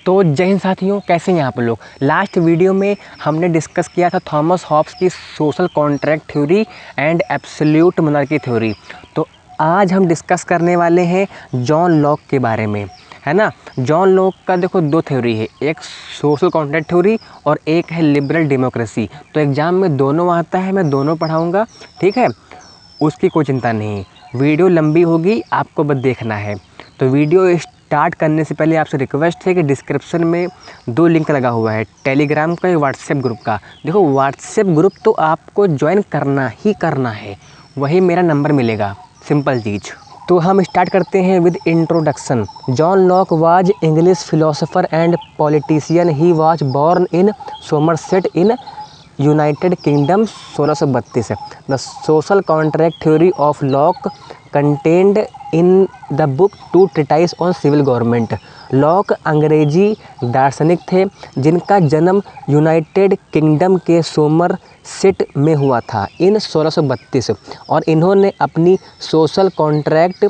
तो जय हिंद साथियों, कैसे हैं आप लोग। लास्ट वीडियो में हमने डिस्कस किया था थॉमस हॉब्स की social contract theory and absolute monarchy theory. तो आज हम डिस्कस करने वाले हैं जॉन लॉक के बारे में, है ना। जॉन लॉक का देखो दो थ्योरी है, एक सोशल कॉन्ट्रैक्ट थ्योरी और एक है लिबरल डेमोक्रेसी। तो एग्ज़ाम में दोनों आता है, मैं दोनों पढ़ाऊँगा, ठीक है, उसकी कोई चिंता नहीं। वीडियो लंबी होगी, आपको बस देखना है। तो वीडियो स्टार्ट करने से पहले आपसे रिक्वेस्ट है कि डिस्क्रिप्शन में दो लिंक लगा हुआ है, टेलीग्राम का या व्हाट्सएप ग्रुप का। देखो व्हाट्सएप ग्रुप तो आपको ज्वाइन करना ही करना है, वही मेरा नंबर मिलेगा, सिंपल चीज़। तो हम स्टार्ट करते हैं with introduction. John Locke was English philosopher and politician. He was born in Somerset in United Kingdom 1632। The social contract theory of Locke contend in the book two treatise on civil government. Locke अंग्रेजी दार्शनिक थे जिनका जन्म United kingdom के Somerset में हुआ था इन 1632, और इन्होंने अपनी सोशल कॉन्ट्रैक्ट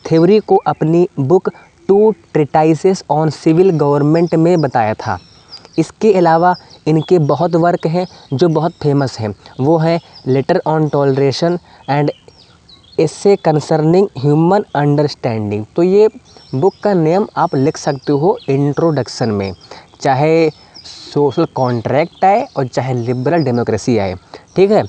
थ्योरी को अपनी book two treatises on civil government में बताया था। इसके अलावा इनके बहुत वर्क हैं जो बहुत फेमस हैं, वो हैं later on toleration and essay concerning human understanding. तो ये बुक का नेम आप लिख सकते हो इंट्रोडक्शन में, चाहे सोशल कॉन्ट्रैक्ट आए और चाहे लिबरल डेमोक्रेसी आए, ठीक है।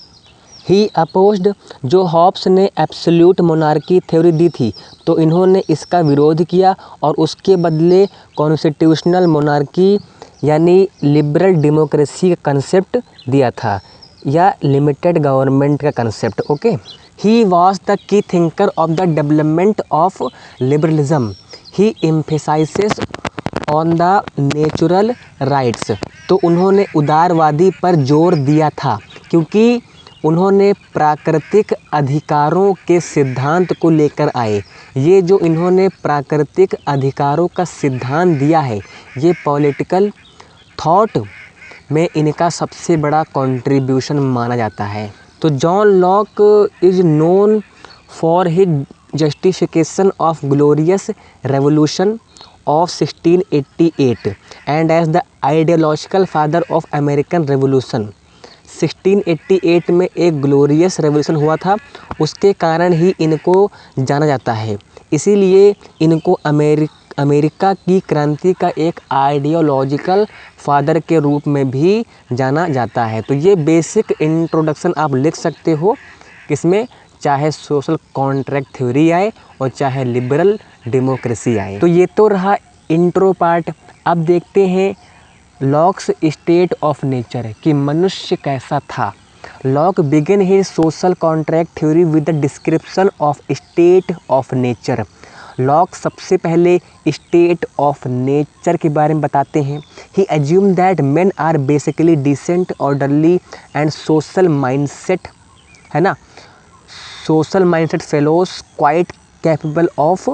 ही अपोज्ड, जो हॉब्स ने एब्सोल्यूट मोनार्की थ्योरी दी थी तो इन्होंने इसका विरोध किया और उसके बदले कॉन्स्टिट्यूशनल मोनार्की यानी लिबरल डेमोक्रेसी का कंसेप्ट दिया था, या लिमिटेड गवर्नमेंट का concept. Okay, he was the key thinker of the development of liberalism. He emphasises on the natural rights. तो उन्होंने उदारवादी पर जोर दिया था क्योंकि उन्होंने प्राकृतिक अधिकारों के सिद्धांत को लेकर आए। ये जो इन्होंने प्राकृतिक अधिकारों का सिद्धांत दिया है, ये पॉलिटिकल थॉट में इनका सबसे बड़ा कंट्रीब्यूशन माना जाता है। तो John Locke is known for his justification of glorious revolution ऑफ 1688 and as the ideological father of American revolution. 1688 में एक ग्लोरियस रेवोल्यूशन हुआ था, उसके कारण ही इनको जाना जाता है, इसीलिए इनको अमेरिका की क्रांति का एक आइडियोलॉजिकल फादर के रूप में भी जाना जाता है। तो ये बेसिक इंट्रोडक्शन आप लिख सकते हो, किसमें, चाहे सोशल कॉन्ट्रैक्ट थ्योरी आए और चाहे लिबरल डेमोक्रेसी आए। तो ये तो रहा इंट्रो पार्ट। अब देखते हैं लॉक्स स्टेट ऑफ नेचर, कि मनुष्य कैसा था। Lock begin his social contract theory with the description of state of nature. Lock सबसे पहले स्टेट ऑफ नेचर के बारे में बताते हैं। He assume that men are basically decent, orderly and social mindset, है ना, social mindset fellows quite capable of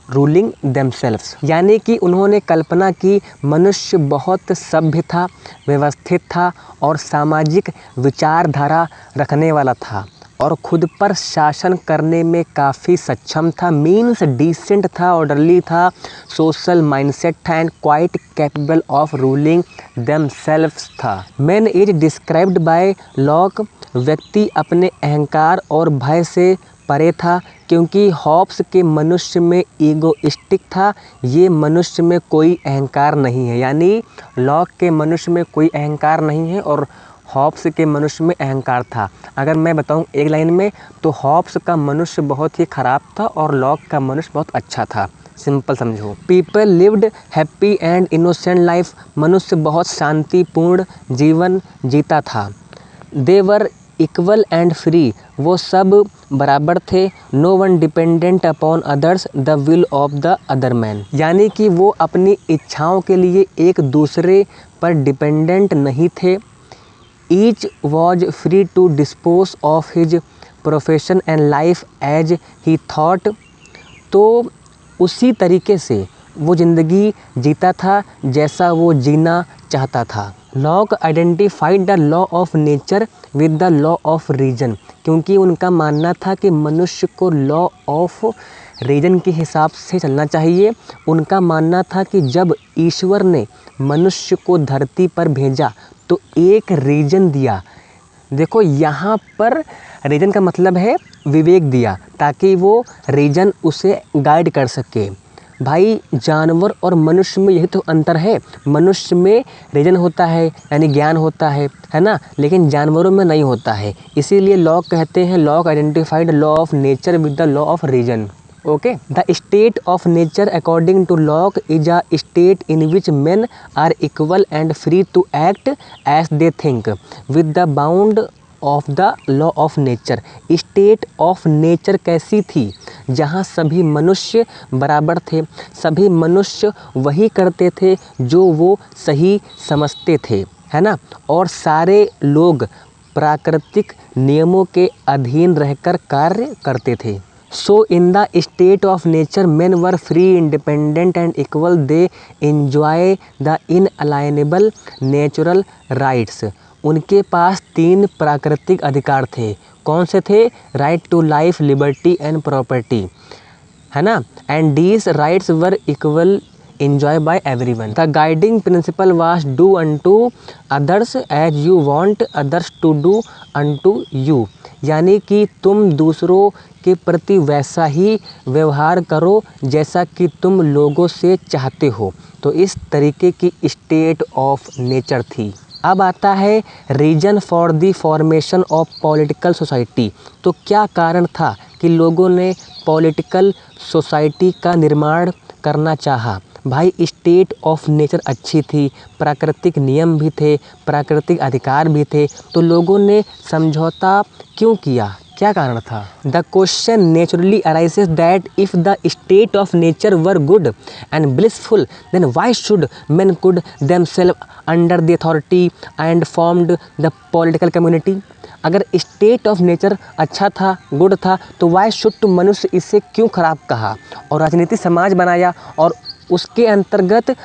ruling themselves. यानी कि उन्होंने कल्पना की मनुष्य बहुत सभ्य था, व्यवस्थित था और सामाजिक विचारधारा रखने वाला था और खुद पर शासन करने में काफ़ी सक्षम था। मीन्स डिसेंट था, ऑर्डरली था, सोशल माइंडसेट था and quite capable of ruling themselves था। Man is described by Locke, व्यक्ति अपने अहंकार और भय से परे था, क्योंकि हॉब्स के मनुष्य में ईगोइस्टिक था, ये मनुष्य में कोई अहंकार नहीं है। यानी लॉक के मनुष्य में कोई अहंकार नहीं है और हॉब्स के मनुष्य में अहंकार था। अगर मैं बताऊं एक लाइन में, तो हॉब्स का मनुष्य बहुत ही ख़राब था और लॉक का मनुष्य बहुत अच्छा था, सिंपल समझो। People lived happy and innocent life, मनुष्य बहुत शांतिपूर्ण जीवन जीता था। They were equal and free, वो सब बराबर थे। No one dependent upon others the will of the other man, यानी कि वो अपनी इच्छाओं के लिए एक दूसरे पर डिपेंडेंट नहीं थे। Each was free to dispose of his profession and life as he thought. तो उसी तरीके से वो ज़िंदगी जीता था जैसा वो जीना चाहता था। Locke identified the law of nature with the law of reason, क्योंकि उनका मानना था कि मनुष्य को लॉ ऑफ रीजन के हिसाब से चलना चाहिए। उनका मानना था कि जब ईश्वर ने मनुष्य को धरती पर भेजा तो एक रीजन दिया। देखो यहाँ पर रीजन का मतलब है विवेक दिया, ताकि वो रीजन उसे गाइड कर सके। भाई जानवर और मनुष्य में यही तो अंतर है। मनुष्य में रीजन होता है यानी ज्ञान होता है ना, लेकिन जानवरों में नहीं होता है। इसीलिए लॉक कहते हैं, Locke identified law of nature with the law of reason. Okay, the state of nature according to Locke is a state in which men are equal and free to act as they think with the bound of the law of nature. State of nature कैसी थी? जहाँ सभी मनुष्य बराबर थे, सभी मनुष्य वही करते थे जो वो सही समझते थे, है ना, और सारे लोग प्राकृतिक नियमों के अधीन रहकर कार्य करते थे। So in the state of nature, men were free, independent and equal. They enjoy the inalienable natural rights. उनके पास 3 प्राकृतिक अधिकार थे। कौन से थे? Right to life, liberty and property, है ना, and these rights were equal enjoyed by everyone. The guiding principle was do unto others as you want others to do unto you. यानी कि तुम दूसरों के प्रति वैसा ही व्यवहार करो जैसा कि तुम लोगों से चाहते हो। तो इस तरीके की स्टेट ऑफ नेचर थी। अब आता है reason for the formation of political society. तो क्या कारण था कि लोगों ने पॉलिटिकल सोसाइटी का निर्माण करना चाहा? भाई स्टेट ऑफ नेचर अच्छी थी, प्राकृतिक नियम भी थे, प्राकृतिक अधिकार भी थे, तो लोगों ने समझौता क्यों किया? क्या कारण था? The question naturally arises that if the state of nature were good and blissful then why should men could themselves under the authority and formed the political community. अगर स्टेट ऑफ नेचर अच्छा था, good था, तो why should to मनुष्य इसे क्यों खराब कहा और राजनीतिक समाज बनाया और उसके अंतर्गत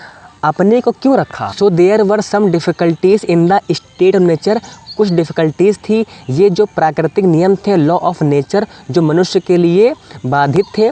अपने को क्यों रखा? So there were some difficulties in the state of nature. कुछ डिफ़िकल्टीज़ थी। ये जो प्राकृतिक नियम थे, लॉ ऑफ नेचर, जो मनुष्य के लिए बाधित थे।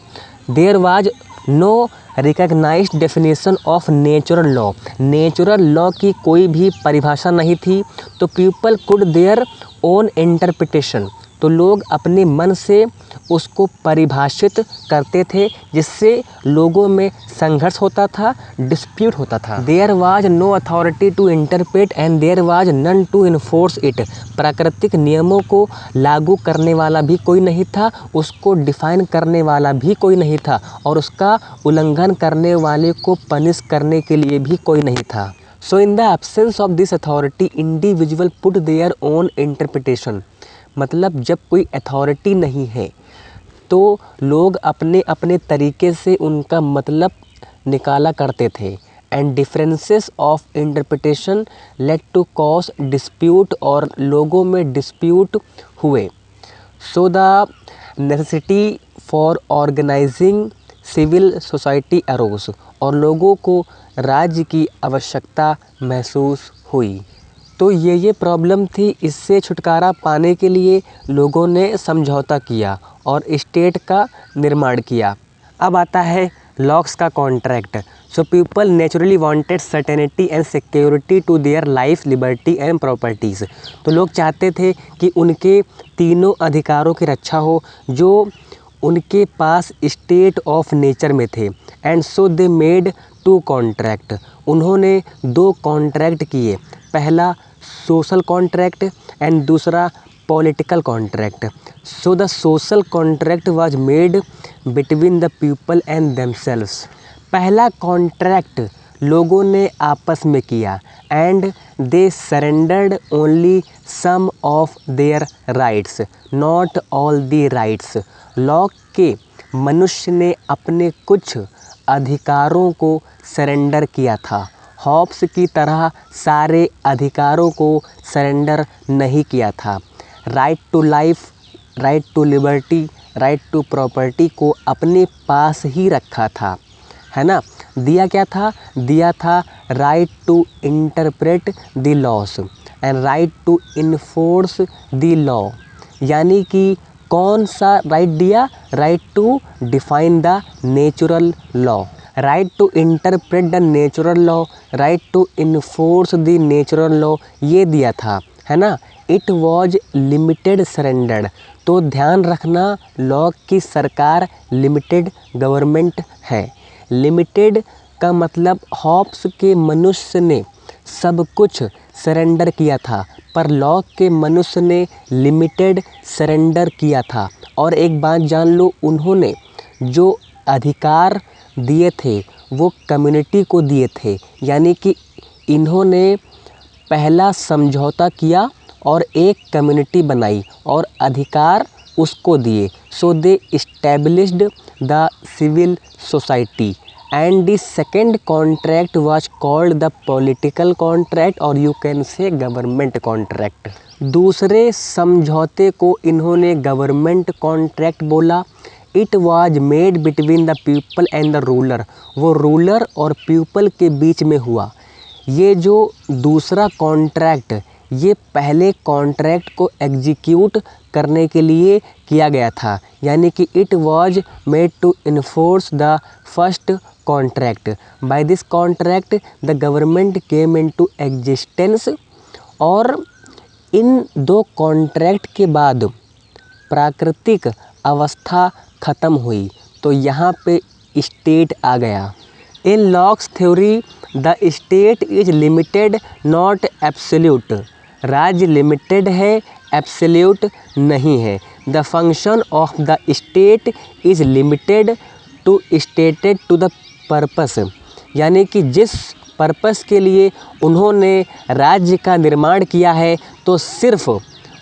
There was no recognised definition of natural law. Natural law की कोई भी परिभाषा नहीं थी। तो people could their own interpretation. तो लोग अपने मन से उसको परिभाषित करते थे, जिससे लोगों में संघर्ष होता था, डिस्प्यूट होता था। There was no authority to interpret and there was none to enforce it. प्राकृतिक नियमों को लागू करने वाला भी कोई नहीं था, उसको डिफाइन करने वाला भी कोई नहीं था, और उसका उल्लंघन करने वाले को पनिश करने के लिए भी कोई नहीं था। So in the absence of this authority individual put their own interpretation. मतलब जब कोई अथॉरिटी नहीं है तो लोग अपने अपने तरीके से उनका मतलब निकाला करते थे। And differences of interpretation led to cause dispute, और लोगों में डिस्प्यूट हुए। So the necessity for organising civil society arose, और लोगों को राज्य की आवश्यकता महसूस हुई। तो ये प्रॉब्लम थी। इससे छुटकारा पाने के लिए लोगों ने समझौता किया और स्टेट का निर्माण किया। अब आता है लॉक्स का contract. So people naturally wanted certainty and security to their life, liberty and properties. तो लोग चाहते थे कि उनके तीनों अधिकारों की रक्षा हो जो उनके पास स्टेट ऑफ नेचर में थे। And so they made 2 contract. उन्होंने 2 कॉन्ट्रैक्ट किए, पहला सोशल कॉन्ट्रैक्ट एंड दूसरा political contract. So the social contract was made between the people and themselves. पहला कॉन्ट्रैक्ट लोगों ने आपस में किया and they surrendered only some of their rights, not all the rights. Locke के मनुष्य ने अपने कुछ अधिकारों को सरेंडर किया था, हॉब्स की तरह सारे अधिकारों को सरेंडर नहीं किया था। Right to life, right to liberty, right to property को अपने पास ही रखा था, है ना। दिया क्या था? दिया था right to interpret the laws and right to enforce the law. यानी कि कौन सा राइट दिया? Right to define the natural law, right to interpret the natural law, right to enforce the natural law, ये दिया था, है ना। इट वॉज लिमिटेड सरेंडर्ड, तो ध्यान रखना लॉ की सरकार लिमिटेड गवर्नमेंट है। लिमिटेड का मतलब हॉब्स के मनुष्य ने सब कुछ सरेंडर किया था, पर लॉक के मनुष्य ने लिमिटेड सरेंडर किया था। और एक बात जान लो, उन्होंने जो अधिकार दिए थे वो कम्युनिटी को दिए थे, यानी कि इन्होंने पहला समझौता किया और एक कम्युनिटी बनाई और अधिकार उसको दिए। So they established the civil society and the second contract was called the political contract और you can say government contract। दूसरे समझौते को इन्होंने गवर्नमेंट कॉन्ट्रैक्ट बोला। It was made between the people and the ruler, वो ruler और people के बीच में हुआ। ये जो दूसरा कॉन्ट्रैक्ट, ये पहले कॉन्ट्रैक्ट को एग्जीक्यूट करने के लिए किया गया था, यानी कि it was made to enforce the first contract. By this contract the government came into existence. और इन दो कॉन्ट्रैक्ट के बाद प्राकृतिक अवस्था ख़त्म हुई, तो यहाँ पे स्टेट आ गया। In Locke's theory the state is limited not absolute, राज्य लिमिटेड है, एब्सोल्यूट नहीं है। The function of the state is limited to stated to the purpose, यानी कि जिस पर्पस के लिए उन्होंने राज्य का निर्माण किया है तो सिर्फ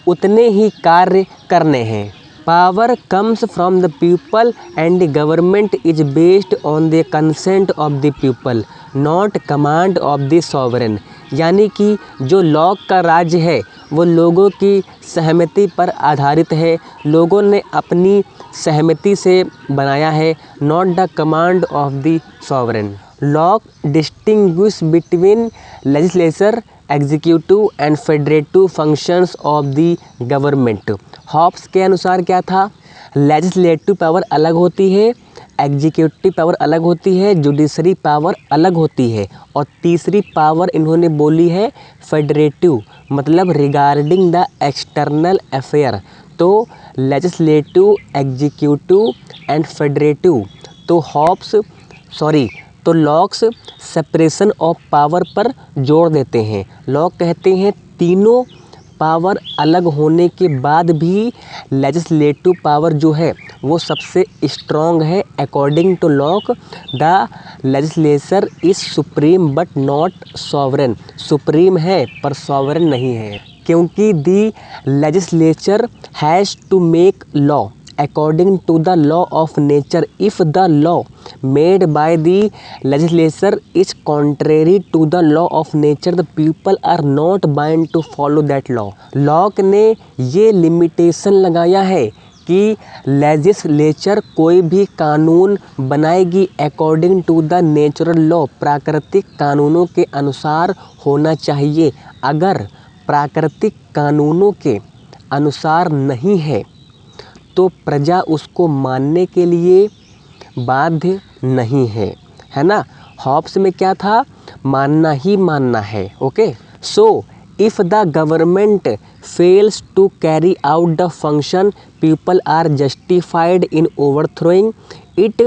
उतने ही कार्य करने हैं। Power comes from the people and the government is based on the consent of the people not command of the sovereign, यानी कि जो लॉ का राज्य है वो लोगों की सहमति पर आधारित है, लोगों ने अपनी सहमति से बनाया है, not the command of the sovereign. Locke distinguish between legislature, executive and federative functions of the government. Hobbes के अनुसार क्या था? लेजिस्लेटिव पावर अलग होती है, एग्जीक्यूटिव पावर अलग होती है, जुडिशरी पावर अलग होती है, और तीसरी पावर इन्होंने बोली है फेडरेटिव, मतलब रिगार्डिंग द एक्सटर्नल अफेयर। तो लेजिस्लेटिव, एग्जीक्यूटिव एंड फेडरेटिव। तो लॉक्स सेपरेशन ऑफ पावर पर जोर देते हैं। लॉक कहते हैं तीनों पावर अलग होने के बाद भी लेजिस्लेटिव पावर जो है वो सबसे स्ट्रॉन्ग है। According to Locke the legislature is supreme but not sovereign, supreme है पर सॉवरेन नहीं है, क्योंकि the legislature has to make law according to the law of nature. If the law made by the legislature is contrary to the law of nature, the people are not bound to follow that law. Lock ने ये limitation लगाया है कि legislature कोई भी कानून बनाएगी according to the natural law, प्राकृतिक कानूनों के अनुसार होना चाहिए। अगर प्राकृतिक कानूनों के अनुसार नहीं है तो प्रजा उसको मानने के लिए बाध्य नहीं है ना। हॉब्स में क्या था? मानना ही मानना है। Okay, so if the government fails to carry out the function, people are justified in overthrowing it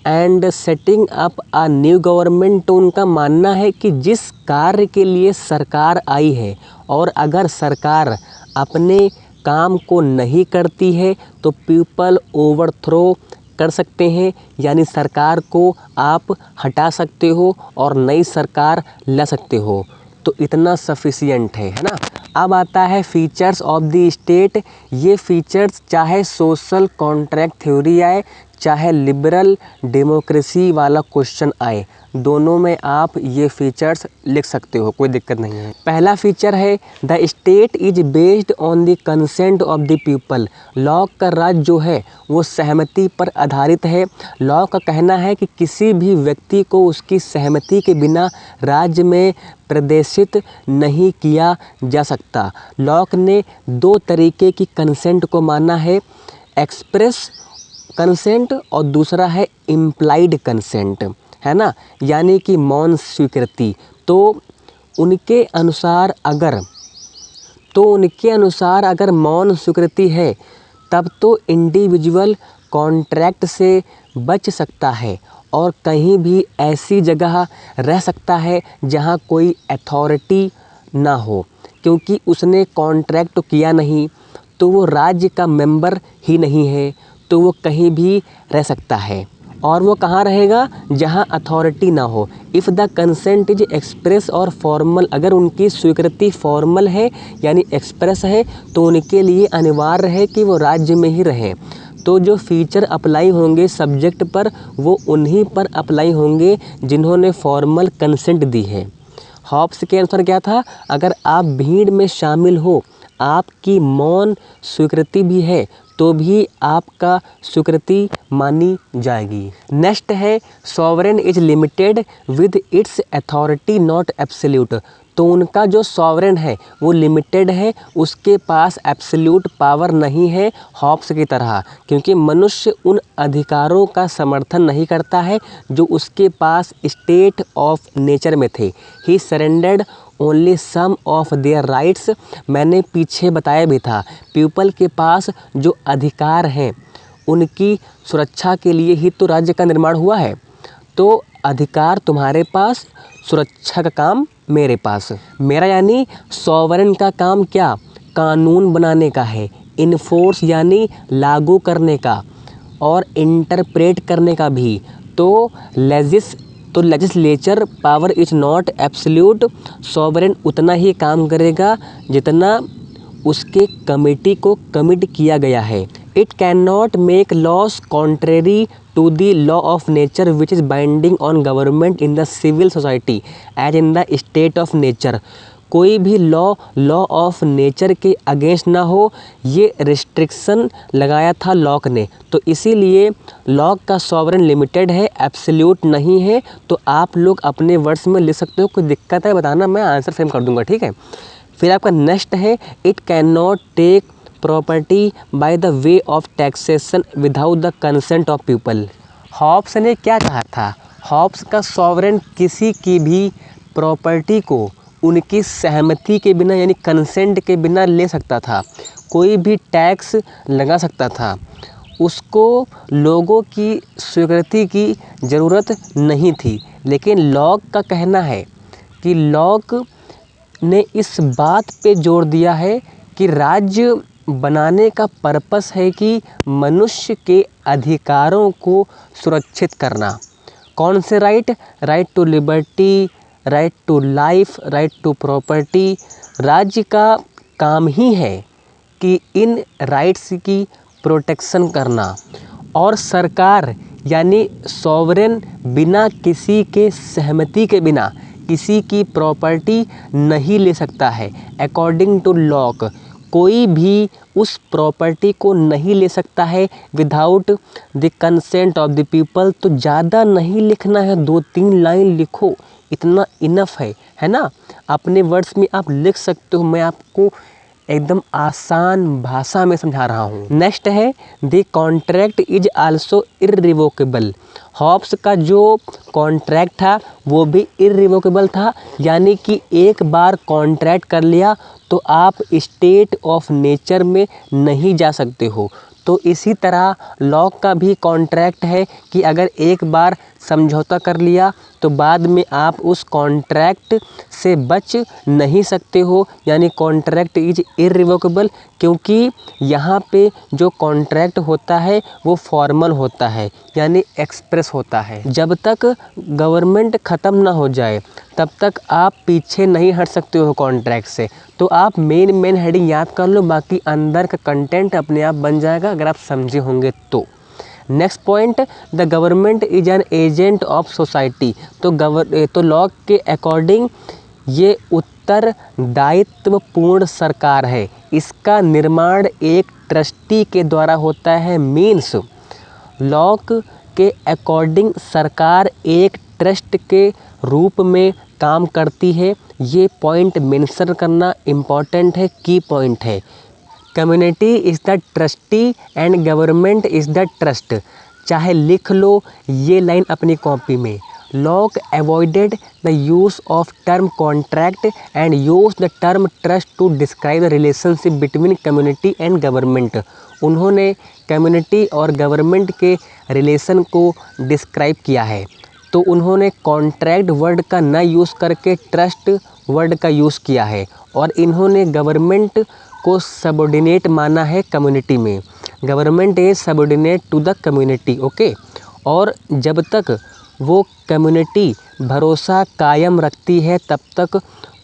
and setting up a new government. तो उनका मानना है कि जिस कार्य के लिए सरकार आई है और अगर सरकार अपने काम को नहीं करती है तो पीपल ओवरथ्रो कर सकते हैं, यानी सरकार को आप हटा सकते हो और नई सरकार ला सकते हो। तो इतना सफिशिएंट है ना। अब आता है फीचर्स ऑफ द स्टेट। ये फीचर्स चाहे सोशल कॉन्ट्रैक्ट थ्योरी आए चाहे लिबरल डेमोक्रेसी वाला क्वेश्चन आए, दोनों में आप ये फीचर्स लिख सकते हो, कोई दिक्कत नहीं है। पहला फीचर है the state is based on the consent of the people. Law का राज जो है वो सहमति पर आधारित है। लॉ का कहना है कि किसी भी व्यक्ति को उसकी सहमति के बिना राज्य में प्रदेशित नहीं किया जा सकता। लॉक ने दो तरीके की कंसेंट को माना है, एक्सप्रेस कंसेंट और दूसरा है इम्प्लाइड कंसेंट, है ना, यानी कि मौन स्वीकृति। तो उनके अनुसार अगर मौन स्वीकृति है तब तो इंडिविजुअल कॉन्ट्रैक्ट से बच सकता है और कहीं भी ऐसी जगह रह सकता है जहां कोई अथॉरिटी ना हो, क्योंकि उसने कॉन्ट्रैक्ट तो किया नहीं, तो वो राज्य का मेंबर ही नहीं है, तो वो कहीं भी रह सकता है। और वो कहाँ रहेगा? जहाँ अथॉरिटी ना हो। If the consent is express और फॉर्मल, अगर उनकी स्वीकृति फॉर्मल है यानी एक्सप्रेस है तो उनके लिए अनिवार्य है कि वो राज्य में ही रहें। तो जो फीचर अप्लाई होंगे सब्जेक्ट पर वो उन्हीं पर अप्लाई होंगे जिन्होंने फॉर्मल कंसेंट दी है। हॉब्स के अनुसार क्या था? अगर आप भीड़ में शामिल हो, आपकी मौन स्वीकृति भी है तो भी आपका स्वीकृति मानी जाएगी। नेक्स्ट है sovereign is limited with its authority not absolute. तो उनका जो सॉवरेन है वो लिमिटेड है, उसके पास एब्सोल्यूट पावर नहीं है हॉब्स की तरह, क्योंकि मनुष्य उन अधिकारों का समर्थन नहीं करता है जो उसके पास स्टेट ऑफ नेचर में थे। He surrendered only some of their rights. मैंने पीछे बताया भी था, पीपल के पास जो अधिकार हैं उनकी सुरक्षा के लिए ही तो राज्य का निर्माण हुआ है। तो अधिकार तुम्हारे पास, सुरक्षा का काम मेरे पास। मेरा यानी सॉवरेन का काम क्या? कानून बनाने का है, इन्फोर्स यानी लागू करने का, और इंटरप्रेट करने का भी। तो legislature power is not absolute. Sovereign उतना ही काम करेगा जितना उसके कमिटी को कमिट किया गया है। It can not make laws contrary to the law of nature which is binding on government in the civil society as in the state of nature. कोई भी लॉ ऑफ नेचर के against ना हो, ये restriction लगाया था Locke ने। तो इसीलिए लॉक का सॉवरेन लिमिटेड है, एब्सोल्यूट नहीं है। तो आप लोग अपने वर्ड्स में लिख सकते हो, कोई दिक्कत है बताना, मैं आंसर फ्रेम कर दूंगा, ठीक है। फिर आपका नेक्स्ट है it can not take property by the way of taxation without the consent of people. Hobbes ने क्या कहा था? हॉब्स का सॉवरेन किसी की भी प्रॉपर्टी को उनकी सहमति के बिना यानी कंसेंट के बिना ले सकता था, कोई भी टैक्स लगा सकता था, उसको लोगों की स्वीकृति की ज़रूरत नहीं थी। लेकिन लॉक का कहना है कि लॉक ने इस बात पे जोर दिया है कि राज्य बनाने का पर्पस है कि मनुष्य के अधिकारों को सुरक्षित करना। कौन से right? Right to liberty, right to life, right to property. राज्य का काम ही है कि इन राइट्स की प्रोटेक्शन करना, और सरकार यानी सॉवरेन बिना किसी के सहमति के बिना किसी की प्रॉपर्टी नहीं ले सकता है। अकॉर्डिंग टू लॉक कोई भी उस प्रॉपर्टी को नहीं ले सकता है without the consent of the people. तो ज़्यादा नहीं लिखना है, 2-3 लाइन लिखो, इतना इनफ है ना। अपने वर्ड्स में आप लिख सकते हो, मैं आपको एकदम आसान भाषा में समझा रहा हूँ। नेक्स्ट है the contract is also irrevocable. Hobbes का जो कॉन्ट्रैक्ट था वो भी इर्रिवोकेबल था, यानी कि एक बार कॉन्ट्रैक्ट कर लिया तो आप स्टेट ऑफ नेचर में नहीं जा सकते हो। तो इसी तरह लॉक का भी कॉन्ट्रैक्ट है कि अगर एक बार समझौता कर लिया तो बाद में आप उस कॉन्ट्रैक्ट से बच नहीं सकते हो, यानी कॉन्ट्रैक्ट इज इर्रिवोकेबल। क्योंकि यहाँ पे जो कॉन्ट्रैक्ट होता है वो फॉर्मल होता है यानी एक्सप्रेस होता है। जब तक गवर्नमेंट ख़त्म ना हो जाए तब तक आप पीछे नहीं हट सकते हो कॉन्ट्रैक्ट से। तो आप मेन हेडिंग याद कर लो, बाकी अंदर का कंटेंट अपने आप बन जाएगा अगर आप समझे होंगे तो। Next point, the government is an agent of society. तो लॉक के अकॉर्डिंग ये उत्तरदायित्वपूर्ण सरकार है। इसका निर्माण एक ट्रस्टी के द्वारा होता है। मीन्स लॉक के अकॉर्डिंग सरकार एक ट्रस्ट के रूप में काम करती है। ये पॉइंट मेंशन करना इम्पॉर्टेंट है, की पॉइंट है। Community is the trustee and government is the trust. चाहे लिख लो ये लाइन अपनी कॉपी में। Locke avoided the use of term contract and use the term trust to describe the relationship between community and government. उन्होंने community और government के relation को डिस्क्राइब किया है, तो उन्होंने कॉन्ट्रैक्ट वर्ड का न यूज़ करके ट्रस्ट वर्ड का यूज़ किया है, और इन्होंने गवर्नमेंट को सबऑर्डिनेट माना है कम्युनिटी में। Government is subordinate to the community, okay. और जब तक वो कम्युनिटी भरोसा कायम रखती है तब तक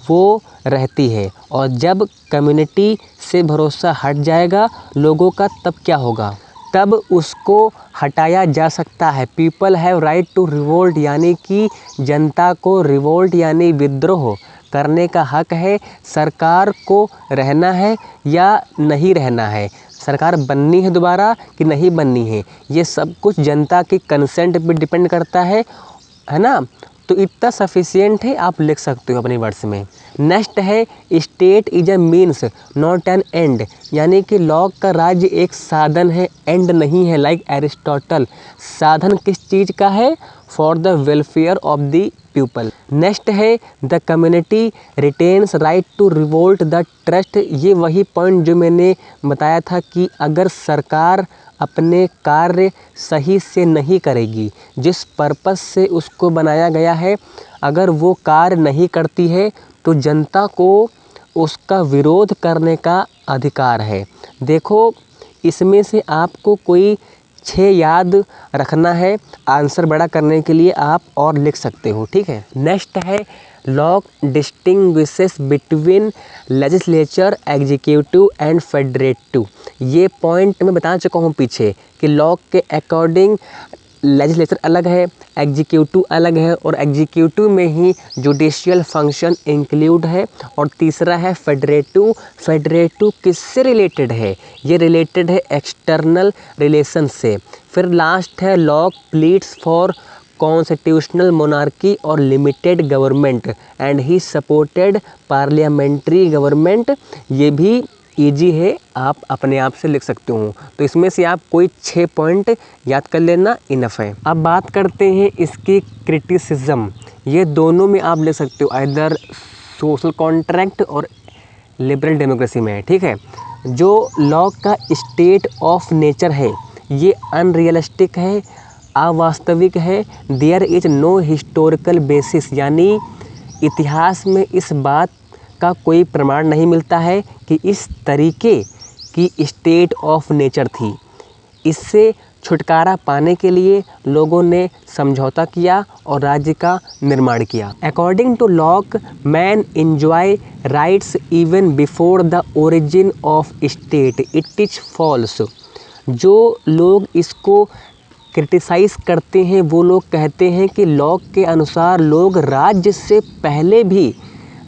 वो रहती है, और जब कम्युनिटी से भरोसा हट जाएगा लोगों का तब क्या होगा, तब उसको हटाया जा सकता है। People have right to revolt, यानी कि जनता को रिवोल्ट यानी विद्रोह करने का हक है। सरकार को रहना है या नहीं रहना है, सरकार बननी है दोबारा कि नहीं बननी है, ये सब कुछ जनता की कंसेंट पे डिपेंड करता है ना। तो इतना सफिशिएंट है, आप लिख सकते हो अपने वर्ड्स में। नेक्स्ट है state is a means not an and, यानी कि लॉ का राज्य एक साधन है, एंड नहीं है। लाइक एरिस्टोटल, साधन किस चीज़ का है? For the welfare of the people. Next है the community retains right to revolt the trust. ये वही पॉइंट जो मैंने बताया था कि अगर सरकार अपने कार्य सही से नहीं करेगी, जिस पर्पस से उसको बनाया गया है, अगर वो कार्य नहीं करती है तो जनता को उसका विरोध करने का अधिकार है। देखो, इसमें से आपको कोई 6 याद रखना है, आंसर बड़ा करने के लिए आप और लिख सकते हो, ठीक है। नेक्स्ट है Locke distinguishes between legislature, executive and federative. ये पॉइंट मैं बता चुका हूँ पीछे कि लॉ के अकॉर्डिंग लेजिस्लेचर अलग है, एग्जीक्यूटिव अलग है, और एग्जीक्यूटिव में ही जुडिशियल फंक्शन इंक्लूड है। और तीसरा है फेडरेटिव। फेडरेटिव किससे रिलेटेड है? ये रिलेटेड है एक्सटर्नल रिलेशन से। फिर लास्ट है Locke pleads for constitutional monarchy और limited government and he supported parliamentary government. ये भी इजी है, आप अपने आप से लिख सकते हो। तो इसमें से आप कोई 6 पॉइंट याद कर लेना, इनफ है। अब बात करते हैं इसकी क्रिटिसिज्म। ये दोनों में आप ले सकते हो, आइदर सोशल कॉन्ट्रैक्ट और लिबरल डेमोक्रेसी में, ठीक है। जो लॉ का स्टेट ऑफ नेचर है ये अनरियलिस्टिक है, अवास्तविक है। There is no historical basis, यानी इतिहास में इस बात का कोई प्रमाण नहीं मिलता है कि इस तरीके की स्टेट ऑफ नेचर थी। इससे छुटकारा पाने के लिए लोगों ने समझौता किया और राज्य का निर्माण किया। According to Locke, man enjoy rights even before the origin of state. It is false. जो लोग इसको क्रिटिसाइज़ करते हैं वो लोग कहते हैं कि लॉक के अनुसार लोग राज्य से पहले भी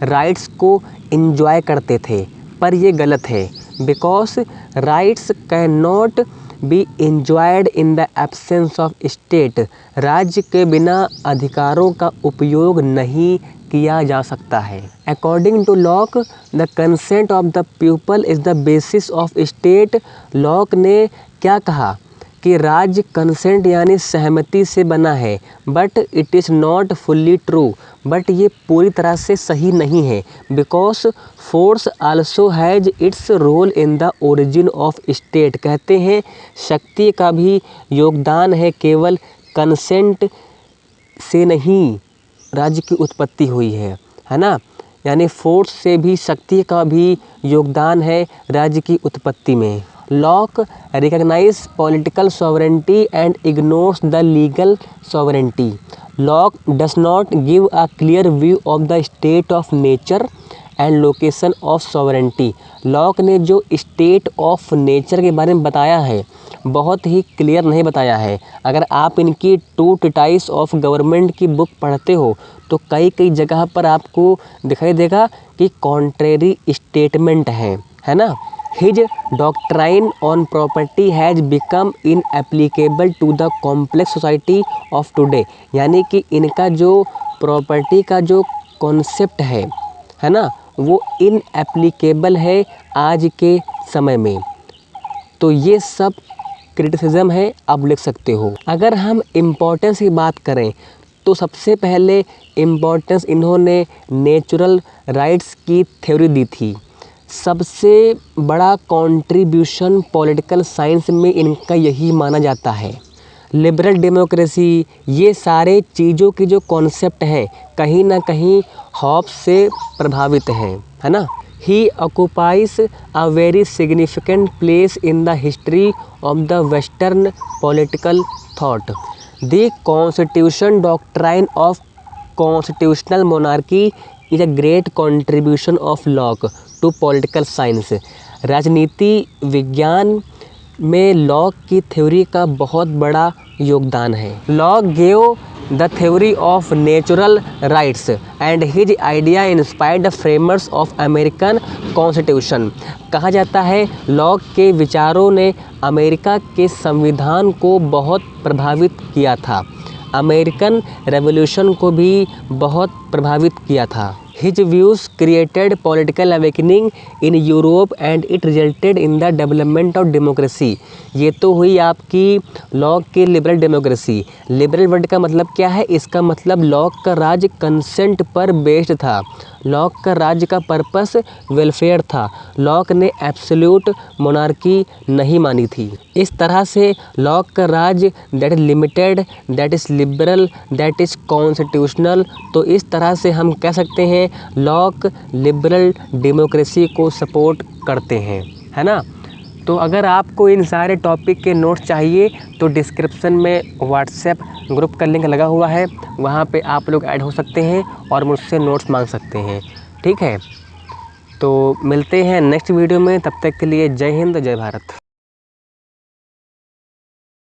राइट्स को एंजॉय करते थे, पर ये गलत है। Because rights can not be enjoyed in the absence of state. राज्य के बिना अधिकारों का उपयोग नहीं किया जा सकता है। According to Locke, the consent of the people is the basis of state. Locke ने क्या कहा कि राज्य कंसेंट यानी सहमति से बना है, but it is not fully true. But ये पूरी तरह से सही नहीं है। Because force also has its role in the origin of state. कहते हैं शक्ति का भी योगदान है, केवल कंसेंट से नहीं राज्य की उत्पत्ति हुई है ना। यानी फोर्स से भी शक्ति का भी योगदान है राज्य की उत्पत्ति में। Locke recognise political sovereignty and ignores the legal sovereignty. Locke does not give a clear view of the state of nature and location of sovereignty. Locke ने जो स्टेट ऑफ नेचर के बारे में बताया है बहुत ही क्लियर नहीं बताया है। अगर आप इनकी 2 ट्रीटाइज ऑफ गवर्नमेंट की बुक पढ़ते हो तो कई जगह पर आपको दिखाई देगा कि कॉन्ट्रेरी स्टेटमेंट है ना। His doctrine on property has become inapplicable to the complex society of today. यानी कि इनका जो प्रॉपर्टी का जो कॉन्सेप्ट है ना, वो इनएप्लीकेबल है आज के समय में। तो ये सब क्रिटिसिज्म है, आप लिख सकते हो। अगर हम इम्पोर्टेंस की बात करें तो सबसे पहले इम्पोर्टेंस इन्होंने नेचुरल राइट्स की थ्योरी दी थी। सबसे बड़ा कंट्रीब्यूशन पॉलिटिकल साइंस में इनका यही माना जाता है। लिबरल डेमोक्रेसी, ये सारे चीज़ों की जो कॉन्सेप्ट हैं कहीं ना कहीं हॉब्स से प्रभावित हैं, है ना। He occupies a very significant place in the history of the Western political thought. The Constitution doctrine of constitutional monarchy is a great contribution of Locke to political science. राजनीति विज्ञान में लॉक की theory का बहुत बड़ा योगदान है। Lock gave the theory of natural rights and his idea inspired the framers of American constitution. कहा जाता है लॉक के विचारों ने अमेरिका के संविधान को बहुत प्रभावित किया था, अमेरिकन रेवोल्यूशन को भी बहुत प्रभावित किया था। His views created political awakening in Europe and it resulted in the development of democracy. ये तो हुई आपकी लॉक की लिबरल डेमोक्रेसी। लिबरल वर्ड का मतलब क्या है? इसका मतलब लॉक का राज कंसेंट पर बेस्ड था। लॉक का राज्य का पर्पस वेलफेयर था। लॉक ने एब्सोल्यूट मोनार्की नहीं मानी थी। इस तरह से लॉक का राज that is limited, that is liberal, that is constitutional. तो इस तरह से हम कह सकते हैं लॉक लिबरल डेमोक्रेसी को सपोर्ट करते हैं, है ना। तो अगर आपको इन सारे टॉपिक के नोट्स चाहिए तो डिस्क्रिप्शन में व्हाट्सएप ग्रुप का लिंक लगा हुआ है, वहाँ पे आप लोग ऐड हो सकते हैं और मुझसे नोट्स मांग सकते हैं, ठीक है। तो मिलते हैं नेक्स्ट वीडियो में, तब तक के लिए जय हिंद, जय भारत।